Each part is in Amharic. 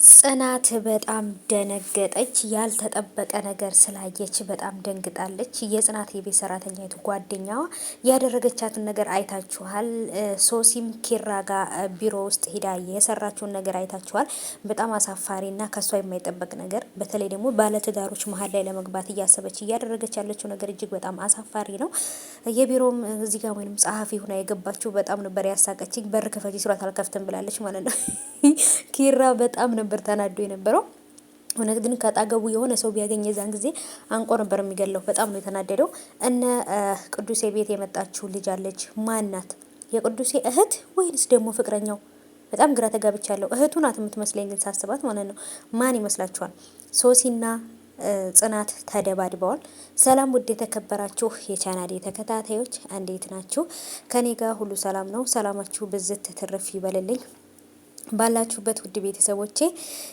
ጽናት በጣም ደነገጠች። ያልተጠበቀ ነገር ስላየች በጣም ደንግጣለች። የጽናት የቤት ሰራተኛይቱ ጓደኛዋ ያደረገቻትን ነገር አይታችኋል። ሶሲም ኪራ ጋር ቢሮ ውስጥ ሂዳ የሰራችውን ነገር አይታችኋል። በጣም አሳፋሪና ከሷ የማይጠበቅ ነገር፣ በተለይ ደግሞ ባለትዳሮች መሀል ላይ ለመግባት እያሰበች እያደረገች ያለችው ነገር እጅግ በጣም አሳፋሪ ነው። የቢሮም እዚህ ጋር ወይም ጸሐፊ ሁና የገባችው በጣም ነበር ያሳቀችኝ። በር ክፈች ስራት አልከፍትም ብላለች ማለት ነው። ኪራ በጣም ነበር ተናዶ የነበረው። እውነት ግን ከጣገቡ የሆነ ሰው ቢያገኝ የዛን ጊዜ አንቆ ነበር የሚገለው። በጣም ነው የተናደደው። እነ ቅዱሴ ቤት የመጣችው ልጅ አለች። ማናት? የቅዱሴ እህት ወይንስ ደግሞ ፍቅረኛው? በጣም ግራ ተጋብቻለሁ። እህቱ ናት የምትመስለኝ ግን ሳስባት ማለት ነው። ማን ይመስላችኋል? ሶሲና ጽናት ተደባድበዋል። ሰላም ውድ የተከበራችሁ የቻናሌ ተከታታዮች እንዴት ናችሁ? ከኔ ጋር ሁሉ ሰላም ነው። ሰላማችሁ ብዝት ትርፍ ይበልልኝ ባላችሁበት ውድ ቤተሰቦቼ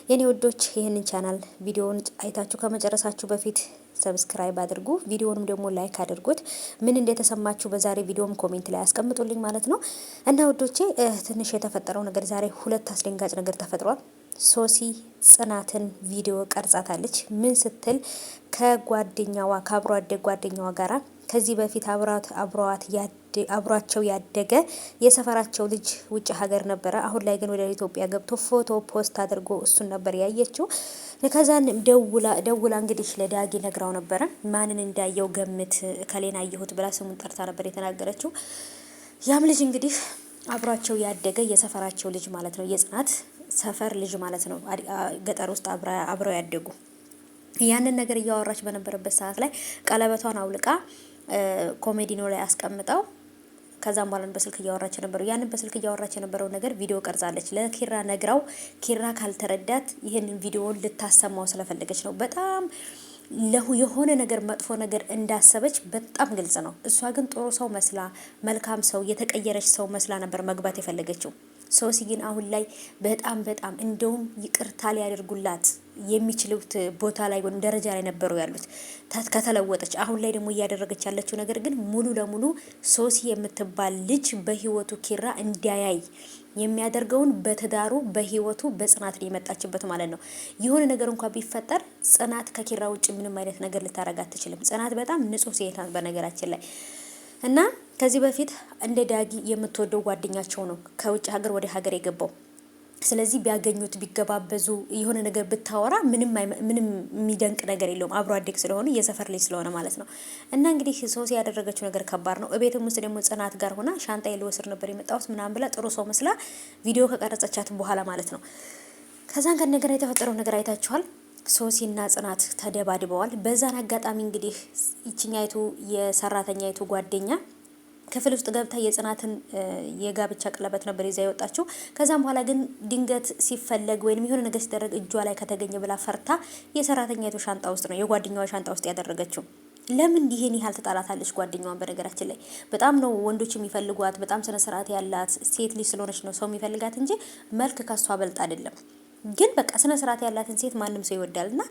የኔ ውዶች። ይህንን ቻናል ቪዲዮውን አይታችሁ ከመጨረሳችሁ በፊት ሰብስክራይብ አድርጉ፣ ቪዲዮውንም ደግሞ ላይክ አድርጉት። ምን እንደተሰማችሁ በዛሬ ቪዲዮም ኮሜንት ላይ አስቀምጡልኝ ማለት ነው። እና ውዶቼ ትንሽ የተፈጠረው ነገር ዛሬ ሁለት አስደንጋጭ ነገር ተፈጥሯል። ሶሲ ጽናትን ቪዲዮ ቀርጻታለች። ምን ስትል ከጓደኛዋ ከአብሮ አደግ ጓደኛዋ ጋራ ከዚህ በፊት አብሯቸው ያደገ የሰፈራቸው ልጅ ውጭ ሀገር ነበረ። አሁን ላይ ግን ወደ ኢትዮጵያ ገብቶ ፎቶ ፖስት አድርጎ እሱን ነበር ያየችው። ከዛን ደውላ እንግዲህ ለዳጊ ነግራው ነበረ። ማንን እንዳየው ገምት፣ ከሌና አየሁት ብላ ስሙን ጠርታ ነበር የተናገረችው። ያም ልጅ እንግዲህ አብሯቸው ያደገ የሰፈራቸው ልጅ ማለት ነው። የጽናት ሰፈር ልጅ ማለት ነው። ገጠር ውስጥ አብረው ያደጉ። ያንን ነገር እያወራች በነበረበት ሰዓት ላይ ቀለበቷን አውልቃ ኮሜዲኖ ላይ አስቀምጠው ከዛም በኋላ በስልክ እያወራች ነበረው። ያንን በስልክ እያወራች የነበረው ነገር ቪዲዮ ቀርጻለች። ለኪራ ነግራው ኪራ ካልተረዳት ይህንን ቪዲዮውን ልታሰማው ስለፈለገች ነው። በጣም የሆነ ነገር መጥፎ ነገር እንዳሰበች በጣም ግልጽ ነው። እሷ ግን ጥሩ ሰው መስላ መልካም ሰው የተቀየረች ሰው መስላ ነበር መግባት የፈለገችው። ሶሲ ግን አሁን ላይ በጣም እንደውም ይቅርታ ሊያደርጉላት የሚችሉት ቦታ ላይ ወይም ደረጃ ላይ ነበሩ ያሉት ከተለወጠች። አሁን ላይ ደግሞ እያደረገች ያለችው ነገር ግን ሙሉ ለሙሉ ሶሲ የምትባል ልጅ በህይወቱ ኪራ እንዲያያይ የሚያደርገውን በትዳሩ በህይወቱ በጽናት ላይ የመጣችበት ማለት ነው። የሆነ ነገር እንኳን ቢፈጠር ጽናት ከኪራ ውጭ ምንም አይነት ነገር ልታረጋ አትችልም። ጽናት በጣም ንጹህ ሴት ናት በነገራችን ላይ። እና ከዚህ በፊት እንደ ዳጊ የምትወደው ጓደኛቸው ነው ከውጭ ሀገር ወደ ሀገር የገባው። ስለዚህ ቢያገኙት ቢገባበዙ የሆነ ነገር ብታወራ ምንም የሚደንቅ ነገር የለውም። አብሮ አደግ ስለሆነ የሰፈር ልጅ ስለሆነ ማለት ነው። እና እንግዲህ ሶሲ ያደረገችው ነገር ከባድ ነው። እቤትም ውስጥ ደግሞ ጽናት ጋር ሆና ሻንጣዬ ልወስድ ነበር የመጣሁት ምናምን ብላ ጥሩ ሰው መስላ ቪዲዮ ከቀረጸቻት በኋላ ማለት ነው። ከዛን ከነገር የተፈጠረው ነገር አይታችኋል። ሶሲና ጽናት ተደባድበዋል። በዛን አጋጣሚ እንግዲህ ይችኛይቱ የሰራተኛይቱ ጓደኛ ክፍል ውስጥ ገብታ የጽናትን የጋብቻ ቀለበት ነበር ይዛ የወጣችው። ከዛም በኋላ ግን ድንገት ሲፈለግ ወይንም የሆነ ነገር ሲደረግ እጇ ላይ ከተገኘ ብላ ፈርታ የሰራተኛይቱ ሻንጣ ውስጥ ነው የጓደኛዋ ሻንጣ ውስጥ ያደረገችው። ለምን ይሄን ያህል ተጣላታለች ጓደኛዋን? በነገራችን ላይ በጣም ነው ወንዶች የሚፈልጓት። በጣም ስነ ስርዓት ያላት ሴት ልጅ ስለሆነች ነው ሰው የሚፈልጋት እንጂ መልክ ከሷ በልጥ አይደለም። ግን በቃ ስነ ስርዓት ያላትን ሴት ማንም ሰው ይወዳልና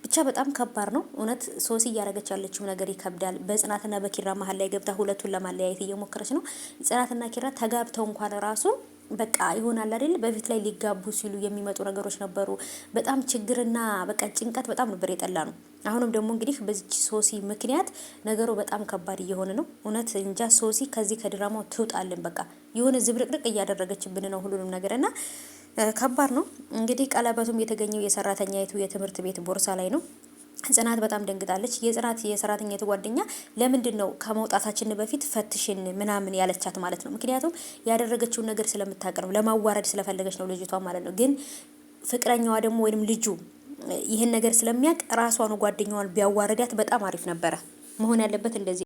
ብቻ በጣም ከባድ ነው እውነት። ሶሲ እያረገች ያለችው ነገር ይከብዳል። በጽናትና በኪራ መሀል ላይ ገብታ ሁለቱን ለማለያየት እየሞከረች ነው። ጽናትና ኪራ ተጋብተው እንኳን ራሱ በቃ ይሆናል አይደል? በፊት ላይ ሊጋቡ ሲሉ የሚመጡ ነገሮች ነበሩ። በጣም ችግርና በቃ ጭንቀት በጣም ነበር የጠላ ነው። አሁንም ደግሞ እንግዲህ በዚች ሶሲ ምክንያት ነገሩ በጣም ከባድ እየሆነ ነው። እውነት እንጃ ሶሲ ከዚህ ከድራማው ትውጣልን። በቃ የሆነ ዝብርቅርቅ እያደረገችብን ነው ሁሉንም ነገርና ከባድ ነው። እንግዲህ ቀለበቱም የተገኘው የሰራተኛይቱ የትምህርት ቤት ቦርሳ ላይ ነው። ጽናት በጣም ደንግጣለች። የጽናት የሰራተኛይቱ ጓደኛ ለምንድን ነው ከመውጣታችን በፊት ፈትሽን ምናምን ያለቻት ማለት ነው። ምክንያቱም ያደረገችውን ነገር ስለምታውቅ ነው። ለማዋረድ ስለፈለገች ነው ልጅቷ ማለት ነው። ግን ፍቅረኛዋ ደግሞ ወይንም ልጁ ይህን ነገር ስለሚያውቅ ራሷን ጓደኛዋን ቢያዋረዳት በጣም አሪፍ ነበረ። መሆን ያለበት እንደዚህ